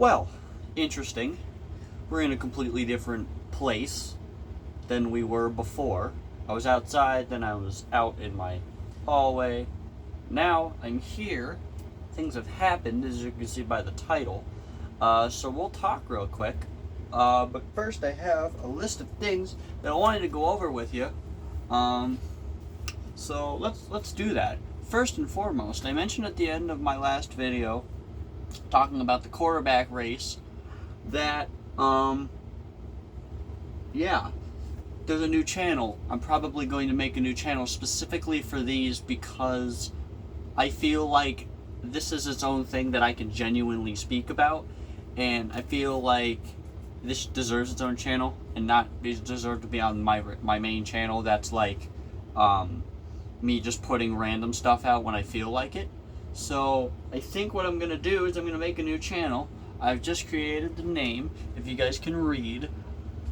Well, interesting. We're in a completely different place than we were before. I was outside, then I was out in my hallway. Now I'm here. Things have happened, as you can see by the title. So we'll talk real quick. But first I have a list of things that I wanted to go over with you. So let's do that. First and foremost, I mentioned at the end of my last video, talking about the quarterback race, that there's a new channel. I'm probably going to make a new channel specifically for these because I feel like this is its own thing that I can genuinely speak about, and I feel like this deserves its own channel and not deserve to be on my main channel. That's like me just putting random stuff out when I feel like it. So I think what I'm gonna do is I'm gonna make a new channel. I've just created the name. If you guys can read,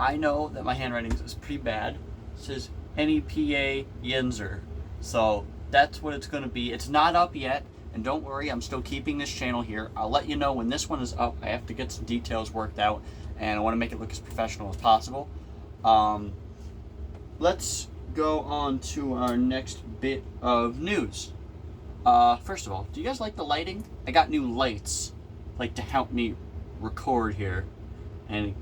I know that my handwriting is pretty bad. It says NEPA Yenzer. So that's what it's gonna be. It's not up yet, and don't worry, I'm still keeping this channel here. I'll let you know when this one is up. I have to get some details worked out, and I want to make it look as professional as possible. Let's go on to our next bit of news. First of all, do you guys like the lighting? I got new lights, like, to help me record here, and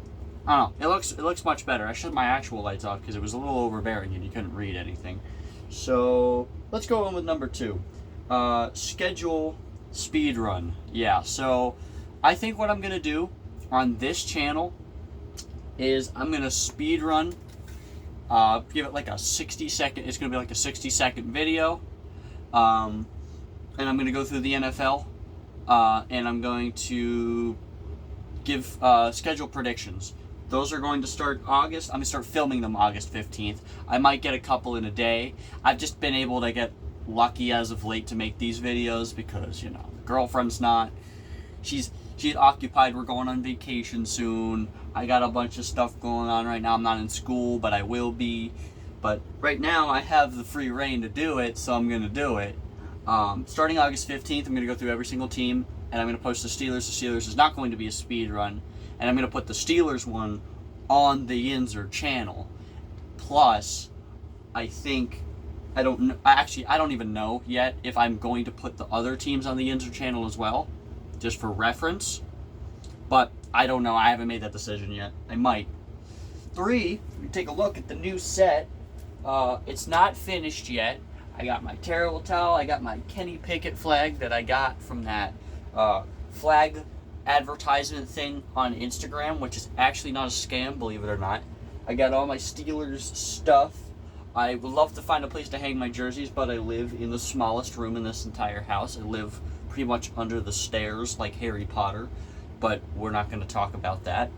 I don't know, it looks much better. I shut my actual lights off because it was a little overbearing and you couldn't read anything. So let's go on with number 2. Schedule speed run. Yeah, so I think what I'm gonna do on this channel is I'm gonna speed run, give it like a 60-second, it's gonna be like a 60-second video, and I'm gonna go through the NFL, and I'm going to give schedule predictions. Those are going to start August. I'm gonna start filming them August 15th. I might get a couple in a day. I've just been able to get lucky as of late to make these videos because, you know, girlfriend's not, she's occupied. We're going on vacation soon. I got a bunch of stuff going on right now. I'm not in school, but I will be. But right now I have the free reign to do it, so I'm gonna do it. Starting August 15th, I'm gonna go through every single team, and I'm gonna post the Steelers. The Steelers is not going to be a speed run, and I'm gonna put the Steelers one on the Yinzer channel. Plus, I don't even know yet if I'm going to put the other teams on the Yinzer channel as well, just for reference. But I don't know. I haven't made that decision yet. I might. 3, we take a look at the new set. It's not finished yet. I got my terrible towel. I got my Kenny Pickett flag that I got from that flag advertisement thing on Instagram, which is actually not a scam, believe it or not. I got all my Steelers stuff. I would love to find a place to hang my jerseys, but I live in the smallest room in this entire house. I live pretty much under the stairs like Harry Potter, but we're not going to talk about that.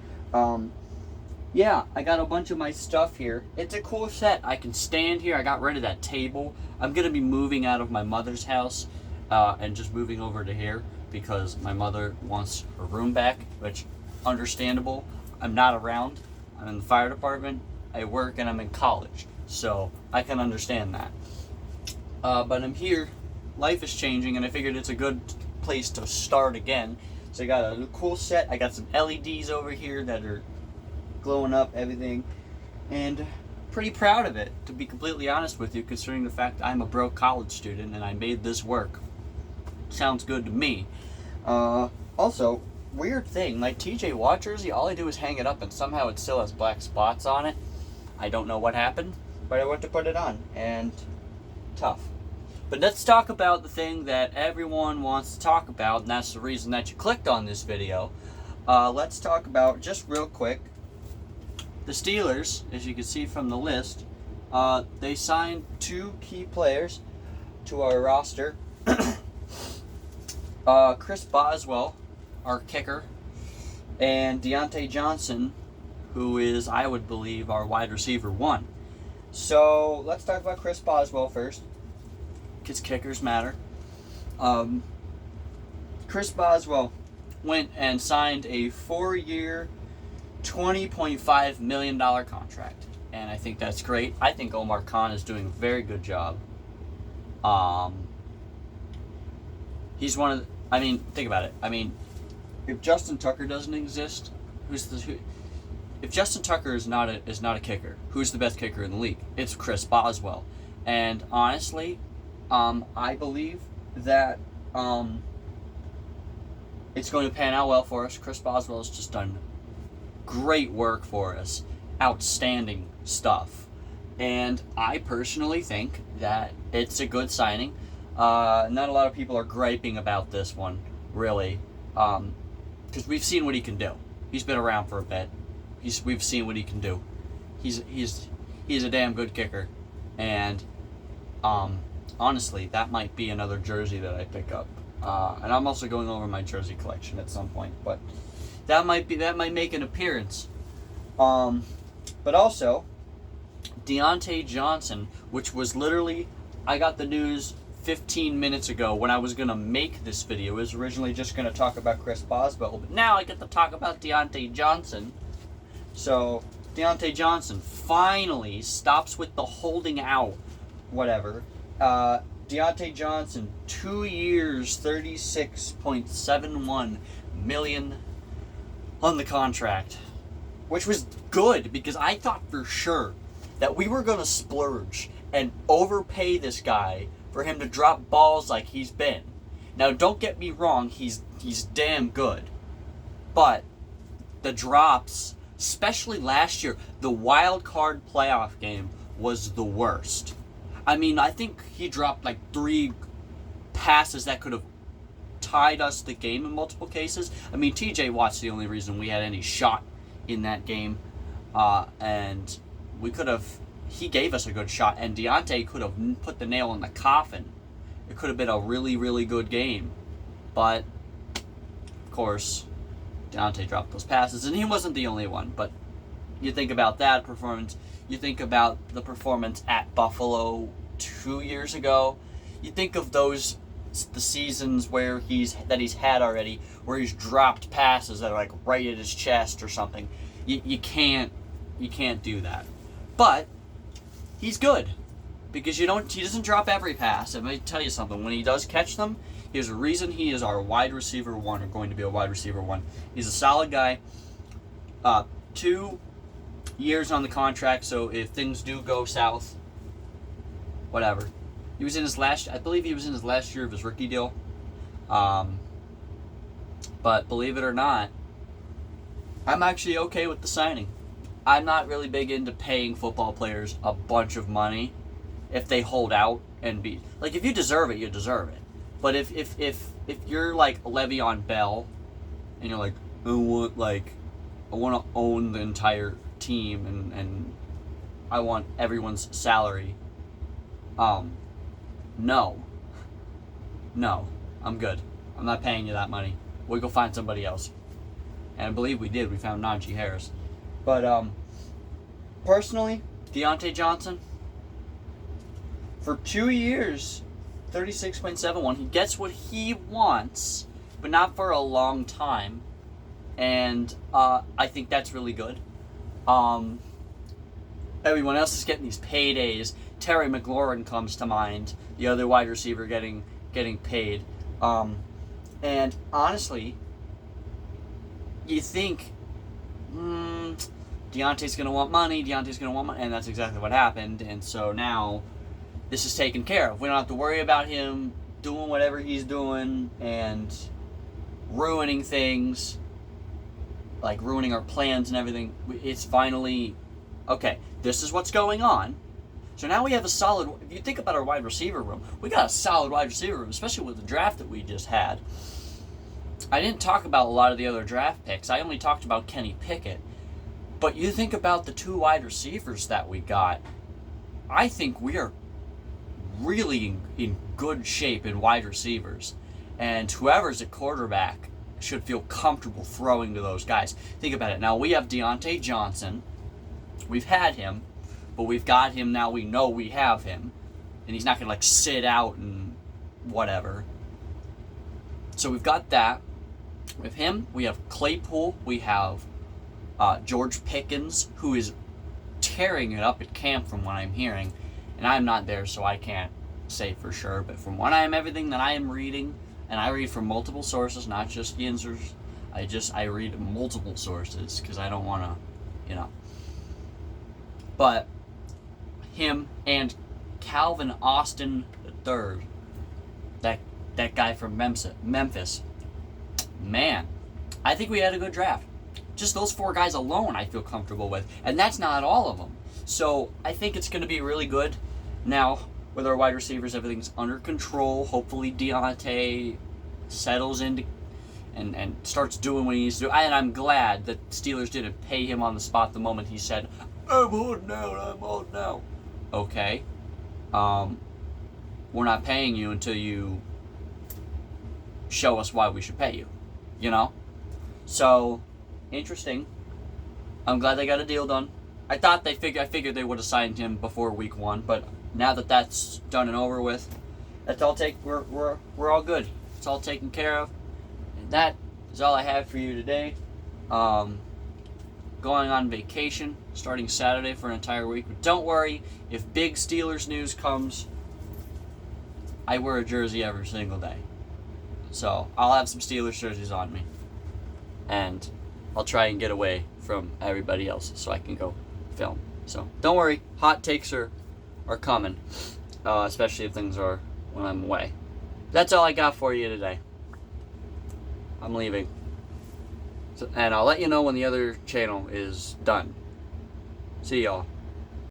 Yeah, I got a bunch of my stuff here. It's a cool set. I can stand here. I got rid of that table. I'm going to be moving out of my mother's house and just moving over to here because my mother wants her room back, which, understandable. I'm not around. I'm in the fire department. I work and I'm in college, so I can understand that. But I'm here. Life is changing, and I figured it's a good place to start again. So I got a cool set. I got some LEDs over here that are glowing up, everything, and pretty proud of it, to be completely honest with you, considering the fact I'm a broke college student and I made this work. Sounds good to me. Also, weird thing, my TJ Watt jersey, all I do is hang it up and somehow it still has black spots on it. I don't know what happened, but I went to put it on, and tough. But let's talk about the thing that everyone wants to talk about, and that's the reason that you clicked on this video. Let's talk about, just real quick, the Steelers. As you can see from the list, they signed 2 key players to our roster. Chris Boswell, our kicker, and Diontae Johnson, who is, I would believe, our wide receiver 1. So let's talk about Chris Boswell first, because kickers matter. Chris Boswell went and signed a 4-year, $20.5 million contract, and I think that's great. I think Omar Khan is doing a very good job. He's one of the, think about it. if Justin Tucker doesn't exist, if Justin Tucker is not a kicker, who's the best kicker in the league? It's Chris Boswell. And honestly, I believe that it's going to pan out well for us. Chris Boswell has just done great work for us. Outstanding stuff. And I personally think that it's a good signing. Not a lot of people are griping about this one, really. Because we've seen what he can do. He's been around for a bit. We've seen what he can do. He's a damn good kicker. And honestly, that might be another jersey that I pick up. And I'm also going over my jersey collection at some point, but that might make an appearance. But also, Diontae Johnson, which was literally, I got the news 15 minutes ago when I was going to make this video. It was originally just going to talk about Chris Boswell, but now I get to talk about Diontae Johnson. So, Diontae Johnson finally stops with the holding out, whatever. Diontae Johnson, 2 years, $36.71 million on the contract, which was good because I thought for sure that we were going to splurge and overpay this guy for him to drop balls like he's been. Now, don't get me wrong, he's damn good, but the drops, especially last year, the wild card playoff game was the worst. I mean, I think he dropped like 3 passes that could have tied us the game in multiple cases. I mean, TJ Watt's the only reason we had any shot in that game. And he gave us a good shot, and Diontae could have put the nail in the coffin. It could have been a really, really good game. But, of course, Diontae dropped those passes, and he wasn't the only one. But you think about that performance. You think about the performance at Buffalo 2 years ago. You think of the seasons where he's had already, where he's dropped passes that are like right at his chest or something. You can't do that. But he's good because he doesn't drop every pass. And let me tell you something. When he does catch them, there's a reason he is our wide receiver 1, or going to be a wide receiver 1. He's a solid guy. 2 years on the contract, so if things do go south, whatever. I believe he was in his last year of his rookie deal. But believe it or not, I'm actually okay with the signing. I'm not really big into paying football players a bunch of money if they hold out and be like, if you deserve it, you deserve it. But if you're like Le'Veon Bell and you're like, I want to own the entire team and I want everyone's salary, no, I'm good. I'm not paying you that money. We'll go find somebody else. And I believe we did. We found Najee Harris. But personally, Diontae Johnson, for 2 years, 36.71. He gets what he wants, but not for a long time. And I think that's really good. Everyone else is getting these paydays. Terry McLaurin comes to mind, the other wide receiver getting paid. And honestly, you think, Diontae's going to want money, and that's exactly what happened. And so now this is taken care of. We don't have to worry about him doing whatever he's doing and ruining things, like ruining our plans and everything. It's finally, okay, this is what's going on. So now we have a solid, if you think about our wide receiver room, we got a solid wide receiver room, especially with the draft that we just had. I didn't talk about a lot of the other draft picks. I only talked about Kenny Pickett. But you think about the 2 wide receivers that we got, I think we are really in good shape in wide receivers. And whoever's at quarterback should feel comfortable throwing to those guys. Think about it. Now, we have Diontae Johnson. We've had him, but we've got him now. We know we have him. And he's not going to, sit out and whatever. So we've got that. With him, we have Claypool. We have George Pickens, who is tearing it up at camp from what I'm hearing. And I'm not there, so I can't say for sure. But from everything that I am reading, and I read from multiple sources, not just Yinzer's, I read multiple sources because I don't want to, you know. But him and Calvin Austin III, that guy from Memphis, man, I think we had a good draft. Just those 4 guys alone I feel comfortable with. And that's not all of them. So I think it's going to be really good. Now, with our wide receivers, everything's under control. Hopefully Diontae settles into and starts doing what he needs to do. And I'm glad that Steelers didn't pay him on the spot the moment he said, I'm holding out. Okay. We're not paying you until you show us why we should pay you. You know? So, interesting. I'm glad they got a deal done. I figured they would have signed him before week 1, but now that that's done and over with, we're all good. It's all taken care of. And that is all I have for you today. Going on vacation starting Saturday for an entire week. But don't worry, if big Steelers news comes, I wear a jersey every single day. So I'll have some Steelers jerseys on me. And I'll try and get away from everybody else so I can go film. So don't worry, hot takes are coming, especially if things are when I'm away. That's all I got for you today. I'm leaving. So, and I'll let you know when the other channel is done. See y'all.